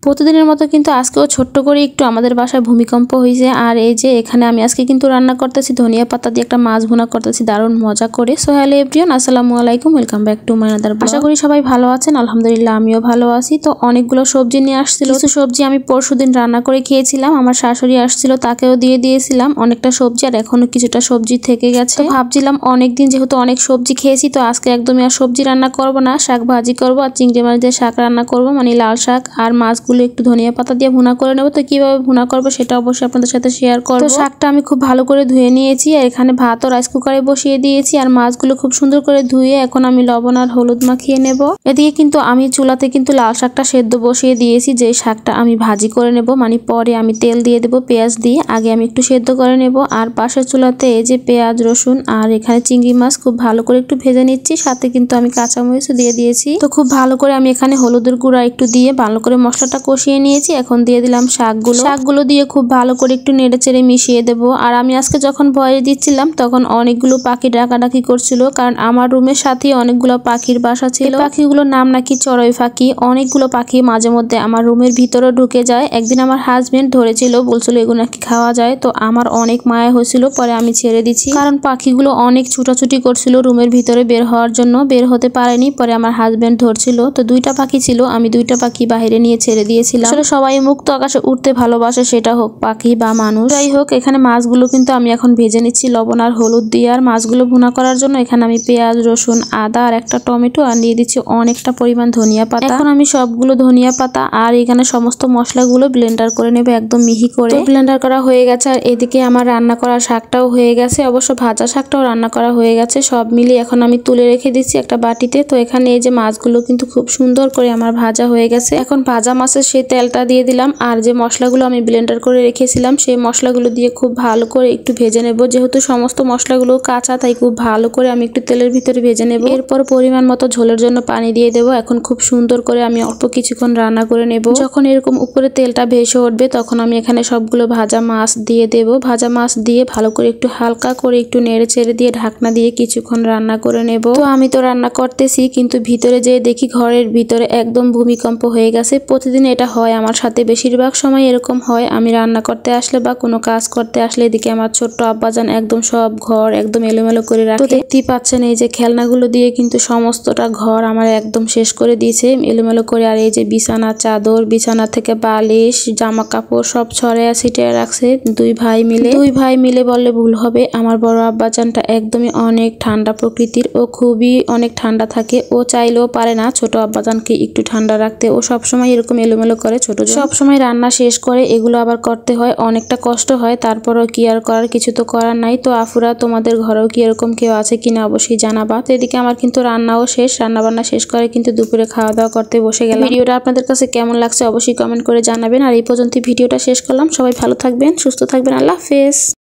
প্রতিদিনের মতো কিন্তু আজকেও ছোট্ট করে একটু আমাদের বাসায় ভূমিকম্প হয়েছে। আর এই যে এখানে আমি আজকে কিন্তু রান্না করতেছি ধনিয়া পাতা দিয়ে একটা মাছ ভুনা করতেছি দারুণ মজা করে। সো হ্যালো এভরিওয়ান, আসসালামু আলাইকুম, welcome back to my other blog. আশা করি সবাই ভালো আছেন। আলহামদুলিল্লাহ আমিও ভালো আছি। তো অনেকগুলো সবজি নিয়ে আসছিল, কিছু সবজি আমি পরশুদিন রান্না করে খেয়েছিলাম, আমার শাশুড়ি আসছিল তাকেও দিয়ে দিয়েছিলাম অনেকটা সবজি, আর এখনো কিছুটা সবজি থেকে গেছে। ভাবছিলাম অনেকদিন যেহেতু অনেক সবজি খেয়েছি, তো আজকে একদমই আর সবজি রান্না করব না, শাক ভাজি করবো আর চিংড়ি মাছ দিয়ে শাক রান্না করবো, মানে লাল শাক। আর মাছগুলো একটু ধনিয়া পাতা দিয়ে ভুনা করে নেবো। তো কিভাবে ভুনা করবো সেটা অবশ্যই আপনাদের সাথে শেয়ার করবো। তো শাকটা আমি খুব ভালো করে ধুয়ে নিয়েছি, আর এখানে ভাত ও রাইস কুকারে বসিয়ে দিয়েছি, আর মাছগুলো খুব সুন্দর করে ধুয়ে এখন আমি লবণ আর হলুদ মাখিয়ে নেব। এদিকে কিন্তু আমি চুলাতে কিন্তু লাল শাকটা সেদ্ধ বসিয়ে দিয়েছি, যে শাকটা আমি ভাজি করে নেব, মানে পরে আমি তেল দিয়ে দেবো পেঁয়াজ দিয়ে, আগে আমি একটু সেদ্ধ করে নেব। আর পাশের চুলাতে এই যে পেঁয়াজ রসুন আর এখানে চিংড়ি মাছ খুব ভালো করে একটু ভেজে নিচ্ছি, সাথে কিন্তু আমি কাঁচামরিচও দিয়ে দিয়েছি। তো খুব ভালো করে আমি এখানে হলুদের গুঁড়া একটু দিয়ে ভালো করে মশলাটা কষিয়ে নিয়েছি। এখন দিয়ে দিলাম শাকগুলো দিয়ে খুব ভালো করে একটু নেড়ে চেড়ে মিশিয়ে দেব। আর আমি আজকে যখন ভয়েস দিচ্ছিলাম তখন অনেকগুলো পাখি ডাকাডাকি করছিল, কারণ আমার রুমের সাথে অনেকগুলো পাখির বাসা ছিল। পাখিগুলোর নাম নাকি চড়ুই পাখি। অনেকগুলো পাখি মাঝে মধ্যে আমার রুমের ভিতরে ঢুকে যায়। একদিন আমার হাজবেন্ড ধরেছিল, বলছিল এগুলো নাকি খাওয়া যায়। তো আমার অনেক মায়া হয়েছিল, পরে আমি ছেড়ে দিচ্ছি, কারণ পাখিগুলো অনেক ছুটাছুটি করছিল রুমের ভিতরে বের হওয়ার জন্য, বের হতে পারেনি। পরে আমার হাজবেন্ড ধরছিল, তো দুইটা পাখি ছিল, আমি দুইটা পাখি বাইরে নিয়ে ছেড়ে দিয়েছিলাম। আসলে সবাই মুক্ত আকাশে উঠতে ভালোবাসে, সেটা হোক পাখি বা মানুষ। যাই হোক, এখানে মাছগুলো কিন্তু আমি এখন ভেজে নিচ্ছি লবণ আর হলুদ দিয়ে। আর মাছগুলো ভুনা করার জন্য এখানে আমি পেঁয়াজ রসুন আদা আর একটা টমেটো আর দিয়ে দিচ্ছি অনেকটা পরিমাণ ধনিয়া পাতা। এখন আমি সবগুলো ধনিয়া পাতা আর এখানে সমস্ত মশলাগুলো ব্লেন্ডার করে নেব একদম মিহি করে। ব্লেন্ডার করা হয়ে গেছে, আর এদিকে আমার রান্না করা শাকটাও হয়ে গেছে, অবশ্য ভাজা শাকটাও রান্না করা হয়ে গেছে। সব মিলিয়ে এখন আমি তুলে রেখে দিচ্ছি একটা বাটিতে। তো এখানে এই যে মাছগুলো কিন্তু খুব সুন্দর করে আমার ভাজা হয়ে গেছে। এখন ভাজা মাছের সেই তেলটা দিয়ে দিলাম, আর যে মশলাগুলো আমি ব্লেন্ডার করে রেখেছিলাম সেই মশলাগুলো দিয়ে খুব ভালো করে একটু ভেজে নেব। যেহেতু সমস্ত মশলাগুলো কাঁচা, তাই খুব ভালো করে আমি একটু তেলের ভিতরে ভেজে নেব। এরপর পরিমাণ মতো ঝোলের জন্য পানি দিয়ে দেবো। এখন খুব সুন্দর করে আমি অল্প কিছুক্ষণ রান্না করে নেব। যখন এরকম উপরে তেলটা ভেসে উঠবে তখন আমি এখানে সবগুলো ভাজা মাছ দিয়ে দেব। ভাজা মাছ দিয়ে ভালো করে একটু হালকা করে একটু নেড়ে চেড়ে দিয়ে ঢাকনা দিয়ে কিছুক্ষণ রান্না করে নেব। তো আমি তো রান্না করতেছি, কিন্তু ভিতরে যেয়ে দেখি ঘরের ভিতরে একদম ভূমিকম্প হয়ে গেছে। প্রতিদিন এটা হয় আমার সাথে, বেশিরভাগ সময় এরকম হয়। আমি রান্না করতে আসলে বা কোনো কাজ করতে আসলে এদিকে আমার ছোট্ট আব্বাজান একদম সব ঘর একদম এলোমেলো করে রাখে। তো দেখতেই পাচ্ছেন এই যে খেলনাগুলো দিয়ে কিন্তু সমস্তটা ঘর আমার একদম শেষ করে দিয়েছে এলোমেলো করে। আর এই যে বিছানা চাদর, বিছানা থেকে বালিশ জামা কাপড় সব ছড়াইয়া ছিটিয়ে রাখছে দুই ভাই মিলে বললে ভুল হবে। আমার বড় আব্বাজানটা একদমই অনেক ঠান্ডা প্রকৃতির, ও খুবই অনেক ঠান্ডা থাকে, ও চাইলেও পারে না ছোট আব্বাজানকে একটু ঠান্ডা রাখতে। ও সবসময় এরকম এলোমেলো করে, ছোট সবসময় রান্না শেষ করে এগুলো আবার করতে হয়, অনেকটা কষ্ট হয়। তারপরও কি আর করার, কিছু তো করার নাই। তো আফুরা তোমাদের ঘরেও কি এরকম কেউ আছে কিনা অবশ্যই জানাবা। তো এদিকে আমার কিন্তু রান্নাও শেষ, রান্না বান্না শেষ করে কিন্তু দুপুরে খাওয়া দাওয়া করতে বসে গেলাম। ভিডিওটা আপনাদের কাছে কেমন লাগছে অবশ্যই কমেন্ট করে জানাবেন। আর এই পর্যন্ত ভিডিওটা শেষ করলাম। সবাই ভালো থাকবেন, সুস্থ থাকবেন, আল্লাহ হাফেজ।